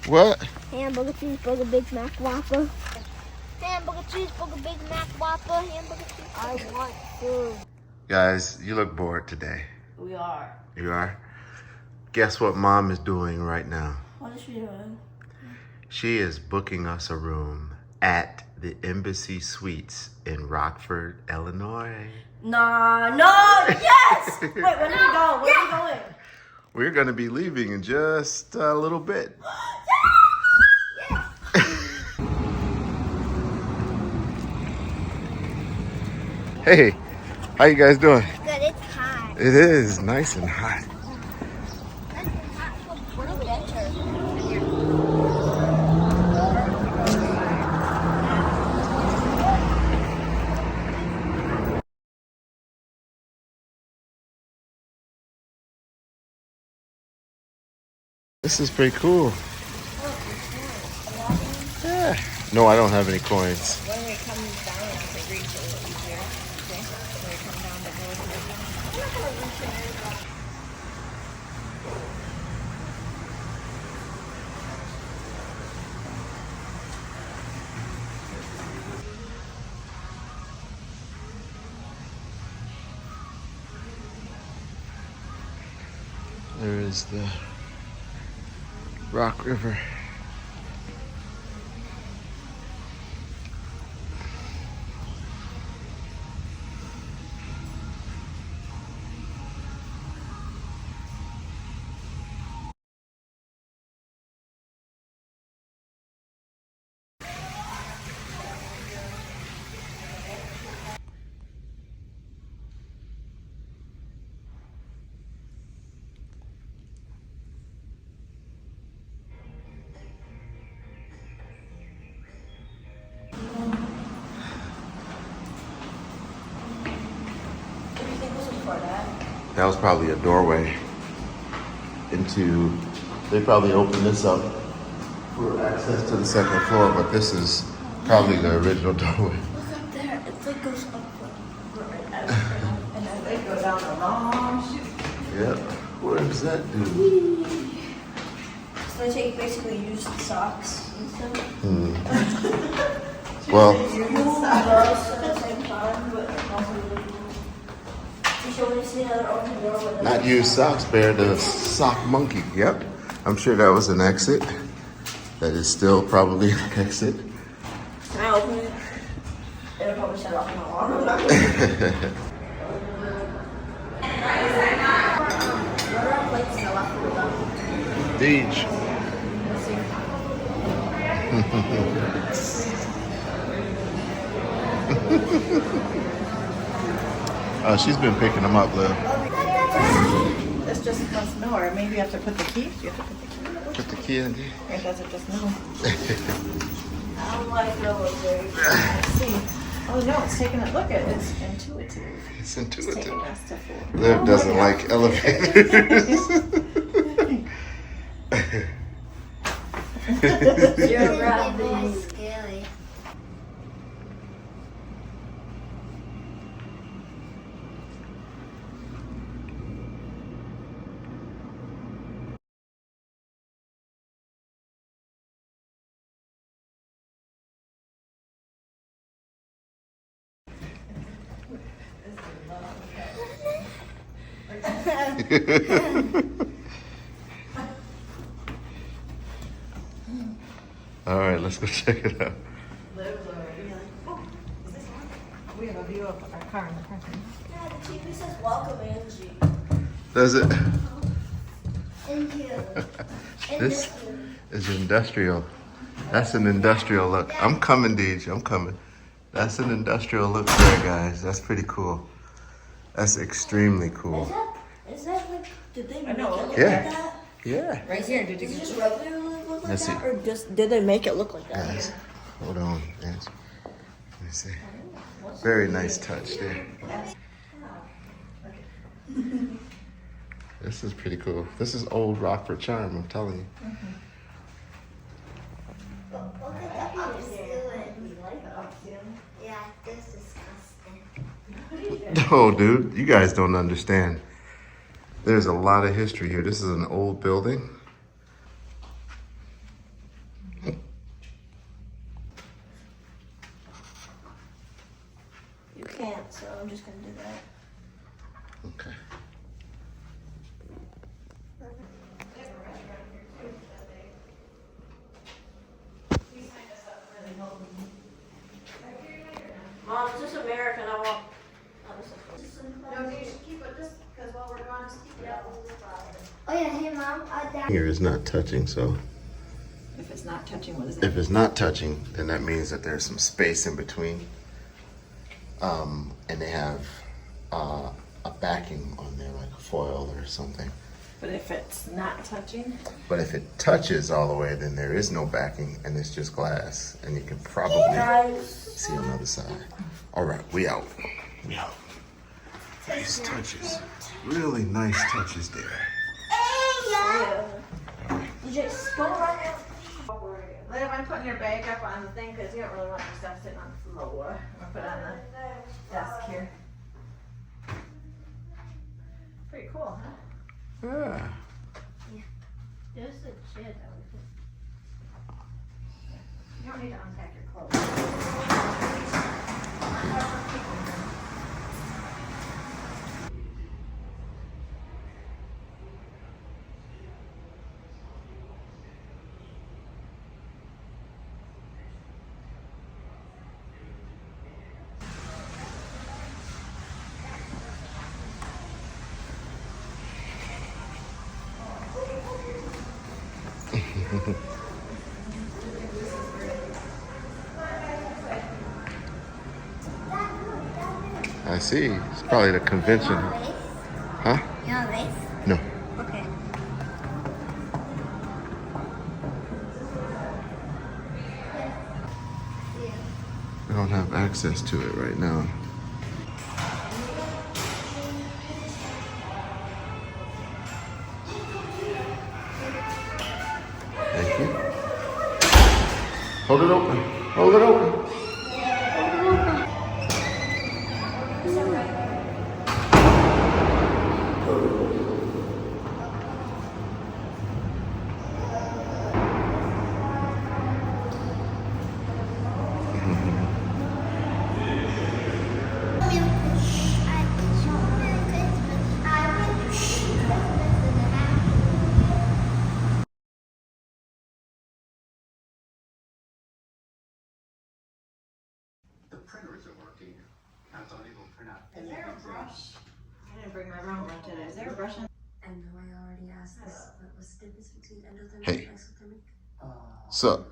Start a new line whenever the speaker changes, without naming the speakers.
What?
Hamburger, cheeseburger, Big Mac, Whopper. Hamburger, cheeseburger, Big Mac, Whopper. Hamburger, cheeseburger. I want food.
Guys, you look bored today.
We are.
You are? Guess what Mom is doing right now?
What is she doing?
She is booking us a room at the Embassy Suites in Rockford, Illinois.
Nah, no, yes! Wait, when do we go? Where are we going?
We're gonna be leaving in just a little bit. Hey, how you guys doing?
Good, it's hot.
It is nice and hot. This is pretty cool. Yeah. No, I don't have any coins.
When we come down, it's reach a little easier. Okay? When we come down the road.
There is the Rock River. That was probably a doorway into, they probably opened this up for access to the second floor, but this is probably the original doorway.
Look up there. It like goes up right out. And then they go down a long chute.
Yep. What does that do?
So they take basically used socks and stuff.
Well,
Use gloves at the same time, but also really cool. You should only see another open door with
not use socks, bear the sock monkey. Yep. I'm sure that was an exit. That is still probably an exit.
Can I open it? It'll probably shut off in a long time.
Deej. She's been picking them up, Liv.
This just must know, or maybe you have to put the key. You have to put the key.
Put the key in there.
Or does it just know?
I don't like military.
See. Oh no, it's taking it. Look at it. It's intuitive.
It's
It's taking
intuitive.
us to four.
Liv doesn't like elevators.
You're
It's
right.
very scary.
All right, let's go check it out.
We have a view of our car in the parking lot.
Yeah, the TV says welcome, Angie.
Does it?
Thank you.
This is industrial. That's an industrial look. I'm coming, Deej. I'm coming. That's an industrial look there, guys. That's pretty cool. That's extremely cool.
Is that like, did they make
know,
it look
yeah.
like that?
Yeah.
Right here. Did
Is it just regularly look like
Let's
that?
see.
Or just, did they make it look like that?
Guys, hold on, guys. Let me see. Very nice touch there. This is pretty cool. This is old Rockford charm, I'm telling you.
Look at the upstairs. Yeah, this is disgusting.
No, dude, you guys don't understand. There's a lot of history here. This is an old building.
I'm just gonna do that.
Okay.
Mom, is this American? I want.
No, you should keep it just because while we're gone, just keep it up.
Oh yeah, hey mom. Dad.
Here is not touching, so
If it's not touching, what is that?
if it's not touching, then that means that there's some space in between. And they have a backing on there, like a foil or something.
But if it's not touching,
But if it touches all the way, then there is no backing and it's just glass. And you can probably see on the other side. All right, we out. We out. Nice touches. Really nice touches there.
You just go right now.
Liv, I'm putting your bag up on the thing because you don't really want your stuff sitting on the floor. I'm gonna put it on the desk here. Pretty cool, huh?
Yeah.
This is shit.
You don't need to unpack your clothes.
I see. It's probably the convention. Huh?
You want this?
No.
Okay.
We don't have access to it right now. Thank you. Hold it open. Hold it open.
The printer isn't working. I thought it would print out.
Is there a brush? I didn't bring my round one today. Is there a brush on?
I know I already asked this, but what's the difference between endothermic
Hey.
and exothermic?
Sup?